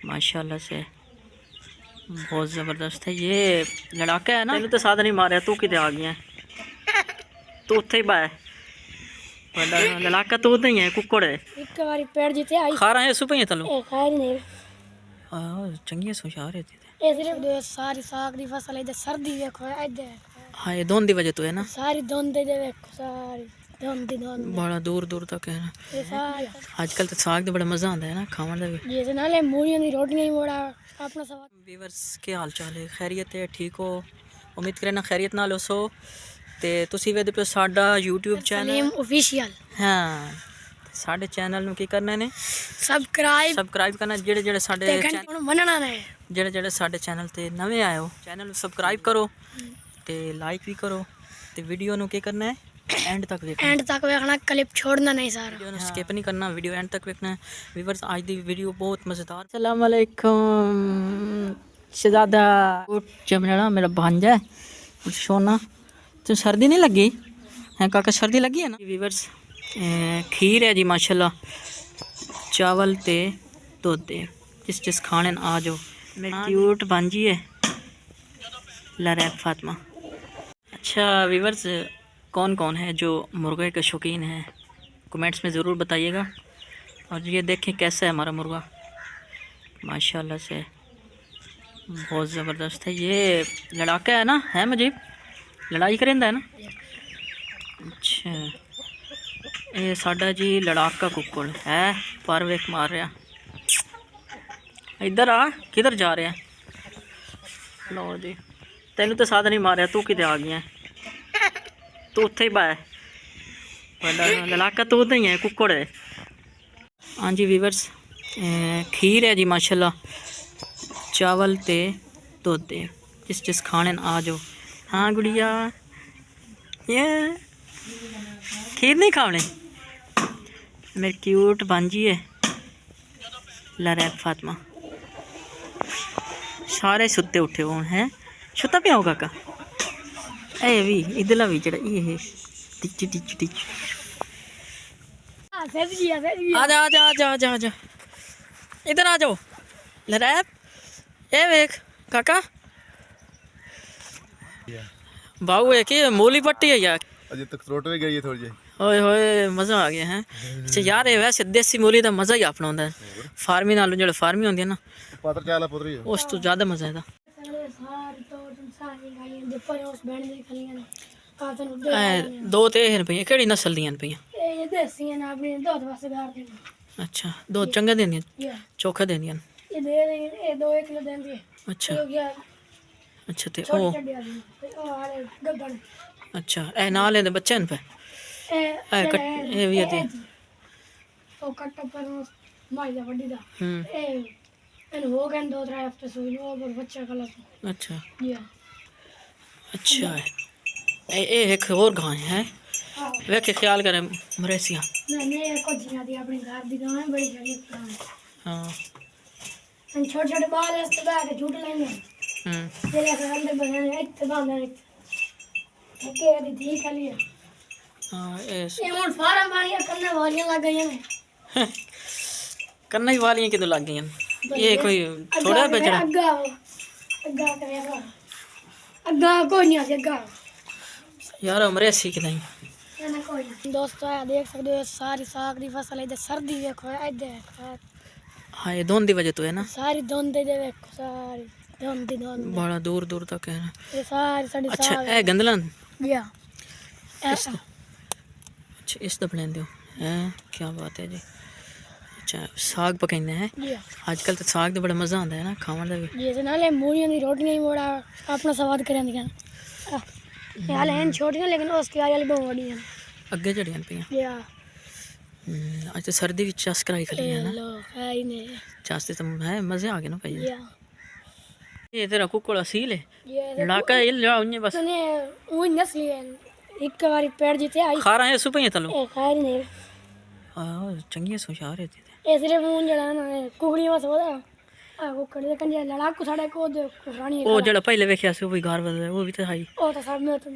माशाल्लाह से बहुत ज़बरदस्त है। ये लड़ाका है ना, तेन तो साथ नहीं मारे, तू किते आ गया, तू उत्थे ही पाया लड़ाका, तू नहीं है, कुक्कड़ है। एक बारी पेड़ जीते आई खा रहे हैं सुपे ही तलो खाए नहीं चंगी सुशार है ये सिर्फ दो सारी साग दी फसल है सर्दी देखो इधर। हाँ ये धुंध की वजह तो है ना, सारी धुंध दे देखो सारी धुंध बड़ा दूर दूर तक है ना। ये सारी आजकल तो साग तो बड़ा मज़ा आता है ना खाने का भी। ये नाले मूलियां दी रोटियां ही मोड़ा अपना सवाल। व्यूअर्स के हाल चाल है, खैरियत है, ठीक हो, उम्मीद करें ना खैरियत नाल हो। ਤੇ ਤੁਸੀਂ ਵੇਖਦੇ ਪਏ ਸਾਡਾ YouTube ਚੈਨਲ ਸਲੀਮ ਆਫੀਸ਼ੀਅਲ। ਹਾਂ ਸਾਡੇ ਚੈਨਲ ਨੂੰ ਕੀ ਕਰਨਾ ਨੇ, ਸਬਸਕ੍ਰਾਈਬ ਕਰਨਾ। ਜਿਹੜੇ ਸਾਡੇ ਚੈਨਲ ਮੰਨਣਾ ਨੇ, ਜਿਹੜੇ ਸਾਡੇ ਚੈਨਲ ਤੇ ਨਵੇਂ ਆਏ ਹੋ, ਚੈਨਲ ਨੂੰ ਸਬਸਕ੍ਰਾਈਬ ਕਰੋ ਤੇ ਲਾਈਕ ਵੀ ਕਰੋ ਤੇ ਵੀਡੀਓ ਨੂੰ ਕੀ ਕਰਨਾ ਹੈ ਐਂਡ ਤੱਕ ਵੇਖਣਾ, ਐਂਡ ਤੱਕ ਵੇਖਣਾ, ਕਲਿੱਪ ਛੋੜਨਾ ਨਹੀਂ ਸਾਰਾ, ਵੀਡੀਓ ਨੂੰ ਸਕਿਪ ਨਹੀਂ ਕਰਨਾ, ਵੀਡੀਓ ਐਂਡ ਤੱਕ ਵੇਖਣਾ। ਵੀਵਰਸ ਅੱਜ ਦੀ ਵੀਡੀਓ ਬਹੁਤ ਮਜ਼ੇਦਾਰ। अस्सलाम वालेकुम शहजादा जमना मेरा भांजा है सोना, तो सर्दी नहीं लगी है काका, सर्दी लगी है ना। व्यूअर्स खीर है जी माशाल्लाह, चावल ते दुध, जिस खाने आ जाओ। मेरी क्यूट भांजी है लरैब फातिमा। अच्छा व्यूअर्स, कौन कौन है जो मुर्गे के शौकीन हैं कमेंट्स में ज़रूर बताइएगा। और ये देखें कैसा है हमारा मुर्गा, माशाल्लाह से बहुत ज़बरदस्त है। ये लड़ाका है ना, है मुजीब, लड़ाई करेंदा है ना। अच्छा ये साडा जी लड़ाका कुक्कड़ है, पर वेख मार रहा। इधर आ, किधर जा रहा है? लो जी तेन तो साथ नहीं मारे, तू किते आ गया, तू उत्थे ही पाया लड़ाका, तू नहीं है, कुक्कड़ है। हाँ जी व्यूअर्स, खीर है जी माशाल्लाह, चावल ते दुध, जिस खाने आ जाओ। हाँ गुड़िया ये खीर नहीं खाने, मेरी क्यूट भांजी है लरैब फातिमा। सारे सुते उठे हुए हैं, सुता पिया हो काका, ए भी इधरला भी जड़ा ये टिच टिच टिच। आजा आजा आजा आजा आजा, इधर आ जाओ लरैब, ए वेख काका बाबू है कि मूली पट्टी है यार, अजय तक रोट में गई है थोड़ी जी। ओए होए मज़ा आ गया है। अच्छा यार ये वैसे देसी मूली का मज़ा ही अपना होता है, फार्मी नालों जो फार्मी होंदी है ना, पात्र चाला पुत्री उस तो ज़्यादा मज़ा है। दो ते रुपये केड़ी नस्ल दियां पईयां? अच्छा दो चंगे देंदियां, चोखा देंदियां। अच्छा अच्छा ते ओ अच्छा ए नाल दे बच्चे न पे ए कट ए भी आती ओ कट पर माई दा बड़ी दा ए एन हो गए 2-3 हफ्ते सोई नो पर बच्चा कल। अच्छा या अच्छा ए एक और गाय है, वे के ख्याल करे मरेसिया नहीं को जिया दी अपनी घर दी गाय बड़ी जड़ी। हां एन छोटे छोटे बाल इस तरह के झूठ लेंगे तेरे अंदर बनाने इतने बांधने ओके अभी ठीक है लिया। हां ये मोड़ फार्म वाली करने वाली लग गई है, करने वाली किदो लग गई हैं, ये कोई थोड़ा बेचना अग्गा करेगा अग्गा कोई नहीं अग्गा यार मरेसी कि नहीं। ना कोई दोस्तों है देख सकते हो सारी साग दी फसल है, इधर सर्दी देखो इधर। हाँ ये धुंध की वजह तो है ना, सारी धुंध दे देखो सारी धुंध बड़ा दूर दूर तक है ना। ये सारी साड़ी अच्छा ए गंदलन गया अच्छा इस दफ लें दो है, क्या बात है जी। अच्छा साग पकाने हैं आजकल तो साग तो बड़ा मज़ा आता है ना खाने का भी। ये नाले मूलियां दी रोटियां ही मोड़ा अपना स्वाद करें दियां यार हैं छोटियां लेकिन उसकी वाली बहुत बड़ी हैं अगे चढ़ियां पियां या आज तो सर्दी भी चस कराई खली है ना, लो है ही नहीं चस तो है मज़े आ गए ना भाई। या ये तेरा कुक्कड़ असील है ये लड़ाका ये ले आओ बस ने वो नस्ली है एक बारी पेड़ जीते आई खा रहे हैं सुपे तलो ए खाए नहीं हां चंगी सुशार है ए सिर्फ मुंह जड़ा ना कुकड़ी में सोदा आ कुकड़ी दे कंजे लड़ाकू साडे को रानी ओ जड़ा पहले वेखिया सी वो भी घर बदल वो भी तो हाई ओ तो सब में तो